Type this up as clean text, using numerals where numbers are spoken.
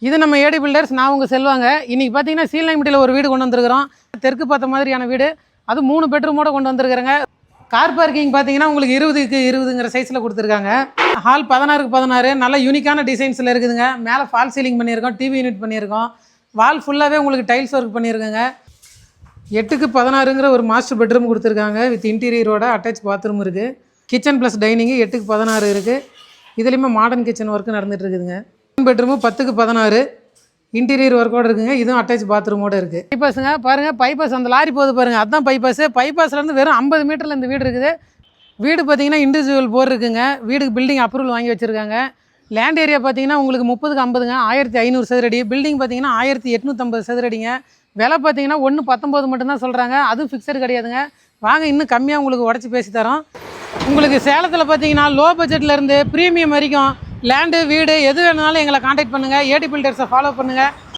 இது நம்ம ஏடி பில்டர்ஸ், நான் உங்கள் செல்வாங்க. இன்றைக்கி பார்த்தீங்கன்னா சீலம்பட்டியில் ஒரு வீடு கொண்டு வந்திருக்கிறோம். தெற்கு பார்த்த மாதிரியான வீடு, அது 3 பெட்ரூமோடு கொண்டு வந்திருக்கிறேங்க. கார் பார்க்கிங் பார்த்தீங்கன்னா உங்களுக்கு 20க்கு 20ங்கிற சைஸில் கொடுத்துருக்காங்க. ஹால் 16க்கு 16 நல்ல யூனிக்கான டிசைன்ஸில் இருக்குதுங்க. மேலே ஃபால் சீலிங் பண்ணியிருக்கோம், டிவி யூனிட் பண்ணியிருக்கோம். வால் ஃபுல்லாகவே உங்களுக்கு டைல்ஸ் ஒர்க் பண்ணியிருக்கோங்க. 8க்கு 16ங்கிற ஒரு மாஸ்டர் பெட்ரூம் கொடுத்துருக்காங்க. வித் இன்டீரியரோட அட்டாச் பாத்ரூம் இருக்குது. கிச்சன் ப்ளஸ் டைனிங்கு 8க்கு 16 இருக்குது. இதுலேயுமே மாடர்ன் கிச்சன் ஒர்க்கு நடந்துகிட்டு இருக்குதுங்க. பெட்ரூமு 10க்கு 16 இன்டீரியர் ஒர்க்கோடு இருக்குங்க. இதுவும் அட்டாச் பாத்ரூமோடு இருக்குது. பைபாஸுங்க பாருங்கள், பைபாஸ் அந்த லாரி போகுது பாருங்கள், அதுதான் பைபாஸு. பைபாஸ்லேருந்து வெறும் 50 மீட்டரில் இந்த வீடு இருக்குது. வீடு பார்த்தீங்கன்னா இண்டிவிஜுவல் போர் இருக்குங்க. வீடுக்கு பில்டிங் அப்ரூவல் வாங்கி வச்சுருக்காங்க. லேண்ட் ஏரியா பார்த்தீங்கன்னா உங்களுக்கு 30க்கு 50ங்க, 1500 சதுரடி. பில்டிங் பார்த்தீங்கன்னா 1850 சதுரடிங்க. விலை பார்த்தீங்கன்னா 1.19 மட்டும்தான் சொல்கிறாங்க. அதுவும் ஃபிக்ஸடு கிடையாதுங்க. வாங்க இன்னும் கம்மியாக உங்களுக்கு உடச்சி பேசி தரோம். உங்களுக்கு சேலத்தில் பார்த்தீங்கன்னா லோ பட்ஜெட்லேருந்து ப்ரீமியம் வரைக்கும் லேண்டு வீடு எது வேணுனாலும் எங்களை காண்டாக்ட் பண்ணுங்கள். ஏடி பில்டர்ஸை ஃபாலோ பண்ணுங்கள்.